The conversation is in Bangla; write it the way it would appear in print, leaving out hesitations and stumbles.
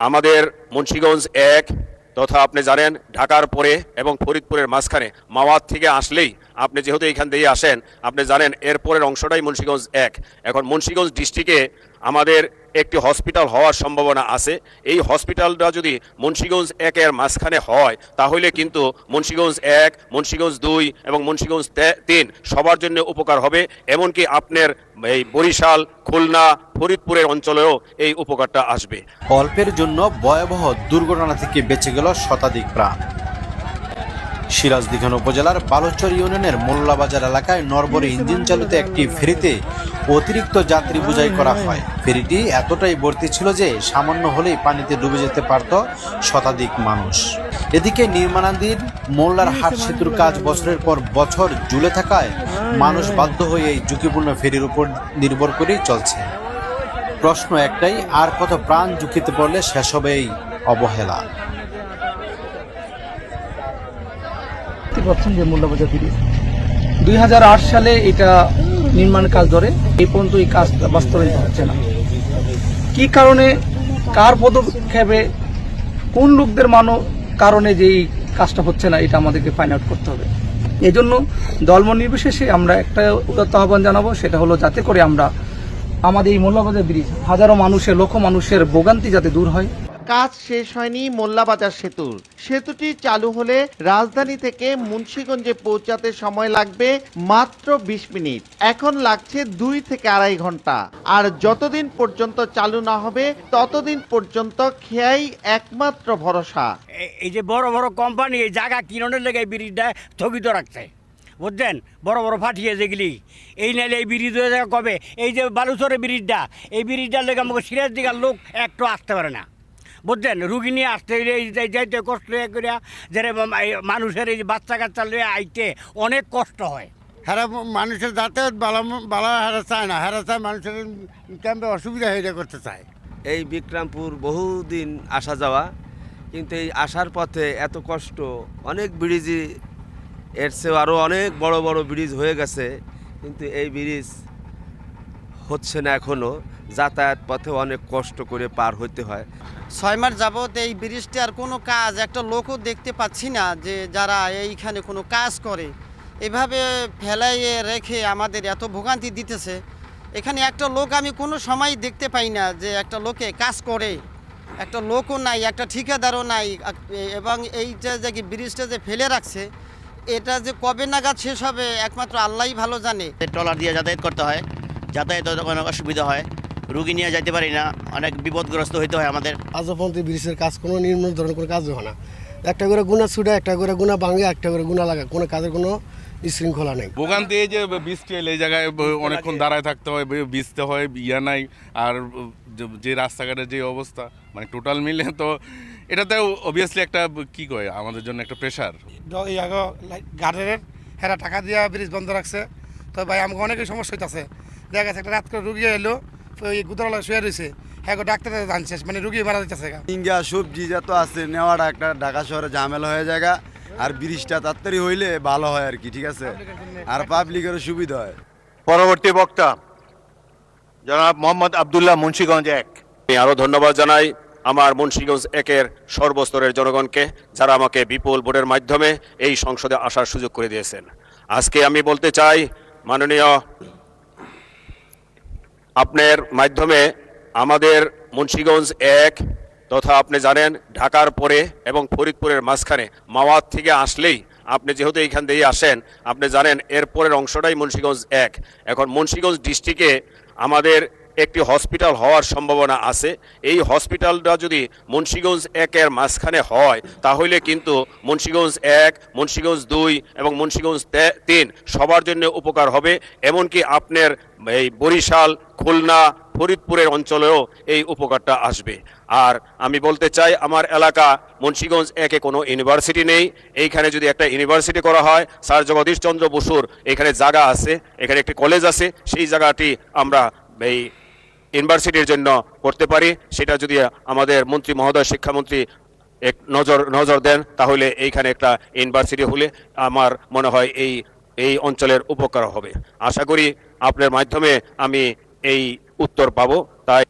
আমাদের মুন্সিগঞ্জ এক তথা আপনি জানেন ঢাকার পরে এবং ফরিদপুরের মাঝখানে মাওয়াত থেকে আসলেই আপনি যেহেতু এখান দিয়ে আসেন আপনি জানেন এরপরের অংশটাই মুন্সিগঞ্জ এক। এখন মুন্সিগঞ্জ ডিস্ট্রিক্টে আমাদের একটি হসপিটাল হওয়ার সম্ভাবনা আছে। এই হসপিটালটা যদি মুন্সিগঞ্জ একের মাঝখানে হয় তাহলে কিন্তু মুন্সিগঞ্জ এক, মুন্সিগঞ্জ দুই এবং মুন্সিগঞ্জ তিন সবার জন্য উপকার হবে। এমনকি আপনার এই বরিশাল, খুলনা, ফরিদপুরের অঞ্চলেও এই উপকারটা আসবে। অল্পের জন্য ভয়াবহ দুর্ঘটনা থেকে বেঁচে গেল শতাধিক প্রাণ। সিরাজদিখান উপজেলার বালুচর ইউনিয়নের মোল্লাবাজার এলাকায় নরবরে ইঞ্জিন চালিত একটি ফেরিতে অতিরিক্ত যাত্রী বোঝাই করা হয়। ফেরিটি এতটাই ভর্তি ছিল যে সামান্য হলেই পানিতে ডুবে যেতে পারত শতাধিক মানুষ। এদিকে নির্মাণাধীন মোল্লার হাট সেতুর কাজ বছরের পর বছর ঝুলে থাকায় মানুষ বাধ্য হয়ে এই ঝুঁকিপূর্ণ ফেরির উপর নির্ভর করেই চলছে। প্রশ্ন একটাই, আর কত প্রাণ ঝুঁকিতে পড়লে শেষ হবে এই অবহেলা? যে মোল্লাবাজার ব্রিজ 2008 সালে এটা নির্মাণ কাজ ধরে এই পর্যন্ত এই কাজ বাস্তবায়িত হচ্ছে না। কি কারণে, কার পদক্ষেপে, কোন লোকদের কারণে যে এই কাজটা হচ্ছে না এটা আমাদেরকে ফাইন্ড আউট করতে হবে। এই জন্য দলমত নির্বিশেষে আমরা একটা উদাত্ত আহ্বান জানাবো, সেটা হলো যাতে করে আমরা আমাদের এই মোল্লাবাজার ব্রিজ হাজারো মানুষের, লক্ষ মানুষের ভোগান্তি যাতে দূর হয়। কাজ শেষ হয়নি মোল্লাবাজার সেতুর। সেতুটি চালু হলে রাজধানী থেকে মুন্সিগঞ্জে পৌঁছাতে সময় লাগবে মাত্র 20 মিনিট। এখন লাগছে 2 থেকে 2.5 ঘন্টা। আর যতদিন পর্যন্ত চালু না হবে ততদিন পর্যন্ত খেয়াই একমাত্র ভরসা। এই যে বড় বড় কোম্পানি এই জায়গা কিনোর লেগে ব্রিজটা স্থগিত রাখছে, বুঝছেন, বড় বড় ফাটিয়ে যেগুলি এই নাইলে এই ব্রিজ হয়ে যায় কবে। এই যে বালুচরের ব্রিজটা, এই ব্রিজটার লেগে আমাকে সিরাজ দিঘার লোক একটু আসতে পারে না, বুঝছেন, রুগী নিয়ে আসতে যাইতে কষ্ট করিয়া যারা মানুষের এই বাচ্চা কাচ্চা লিয়ে আইতে অনেক কষ্ট হয়। হ্যাঁ, মানুষের যাতায়াত বালা হারা চায় না, হারা চায় মানুষের ক্যাম্পে অসুবিধা হয়ে করতে চায়। এই বিক্রমপুর বহুদিন আসা যাওয়া, কিন্তু এই আসার পথে এত কষ্ট। অনেক ব্রিজই এর চেয়েও আরও অনেক বড় বড় ব্রিজ হয়ে গেছে, কিন্তু এই ব্রিজ হচ্ছে না এখনও। যাতায়াত পথে অনেক কষ্ট করে পার হতে হয়। 6 মাস যাবত এই ব্রিজটি আর কোনো কাজ, একটা লোকও দেখতে পাচ্ছি না যে যারা এইখানে কোনো কাজ করে। এভাবে ফেলাইয়ে রেখে আমাদের এত ভোগান্তি দিতেছে। এখানে একটা লোক আমি কোনো সময় দেখতে পাই না যে একটা লোকে কাজ করে, একটা লোকও নাই, একটা ঠিকাদারও নাই। এবং এই যে ব্রিজটা যে ফেলে রাখছে, এটা যে কবে নাগাদ শেষ হবে একমাত্র আল্লাহই ভালো জানে। ট্রলার দিয়ে যাতায়াত করতে হয়, যাতায়াতের অনেক অসুবিধা হয়, রুগী নিয়ে যাইতে পারি না, অনেক বিপদগ্রস্ত হইতে হয় আমাদের। আজও পর্যন্ত ব্রিজের কাজ কোনো নিম্ন ধরনের কোনো কাজ হয় না। একটা করে গুণা ছুটে, একটা করে গুণা ভাঙে, একটা করে গুণা লাগা, কোনো কাজের কোনো শৃঙ্খলা নেই। ভোগান্তি এই যে বৃষ্টি এলে এই জায়গায় অনেকক্ষণ দাঁড়ায় থাকতে হয়, ভিজতে হয়, ইয়া নাই। আর যে রাস্তাঘাটের যে অবস্থা, মানে টোটাল মিলে তো এটাতে অবভিয়াসলি একটা কি কয় আমাদের জন্য একটা প্রেশার। গার্ডের হেরা টাকা দিয়ে ব্রিজ বন্ধ রাখছে, তো ভাই আমাকে অনেকই সমস্যা হইতেছে। দেখা গেছে একটা রাত করে রুগী এলো, ওই গুদারলা শুয়ে রয়েছে, হ্যাঁ ডাক্তার জানছে, মানে রুগী মারা যাচ্ছে। ইঙ্গা সবজি যত আছে নেওয়াটা একটা ঢাকা শহরে ঝামেলা হয়ে যায়, আর ব্রিজটা তাড়াতাড়ি হইলে ভালো হয় আর কি, ঠিক আছে, আর পাবলিকের সুবিধা হয়। পরবর্তী বক্তা জনাব মোহাম্মদ আব্দুল্লাহ, মুন্সিগঞ্জ এক। আমি আরও ধন্যবাদ জানাই আমার মুন্সিগঞ্জ একের সর্বস্তরের জনগণকে, যারা আমাকে বিপুল ভোটের মাধ্যমে এই সংসদে আসার সুযোগ করে দিয়েছেন। আজকে আমি বলতে চাই, মাননীয় আপনার মাধ্যমে আমাদের মুন্সিগঞ্জ এক তথা আপনি জানেন ঢাকার পরে এবং ফরিদপুরের মাঝখানে মাওয়াত থেকে আসলেই আপনি যেহেতু এইখান দিয়ে আসেন আপনি জানেন এরপরের অংশটাই মুন্সিগঞ্জ এক। এখন মুন্সিগঞ্জ ডিস্ট্রিক্টে আমাদের একটি হসপিটাল হওয়ার সম্ভাবনা আছে। এই হসপিটালটা যদি মুন্সিগঞ্জ একের মাঝখানে হয় তাহলে কিন্তু মুন্সিগঞ্জ এক, মুন্সিগঞ্জ দুই এবং মুন্সিগঞ্জ তিন সবার জন্য উপকার হবে। এমনকি আপনার এই বরিশাল, খুলনা, ফরিদপুরের অঞ্চলেও এই উপকারটা আসবে। আর আমি বলতে চাই, আমার এলাকা মুন্সিগঞ্জ একে কোনো ইউনিভার্সিটি নেই। এইখানে যদি একটা ইউনিভার্সিটি করা হয়, স্যার জগদীশ চন্দ্র বসুর এখানে জায়গা আছে, এখানে একটি কলেজ আছে, সেই জায়গাটি আমরা এই ইউনিভার্সিটির জন্য করতে পারি। সেটা যদি আমাদের মন্ত্রী মহোদয়, শিক্ষামন্ত্রী এক নজর দেন তাহলে এইখানে একটা ইউনিভার্সিটি হলে আমার মনে হয় এই অঞ্চলের উপকার হবে। আশা করি আপনার মাধ্যমে আমি এই উত্তর পাবো। তাই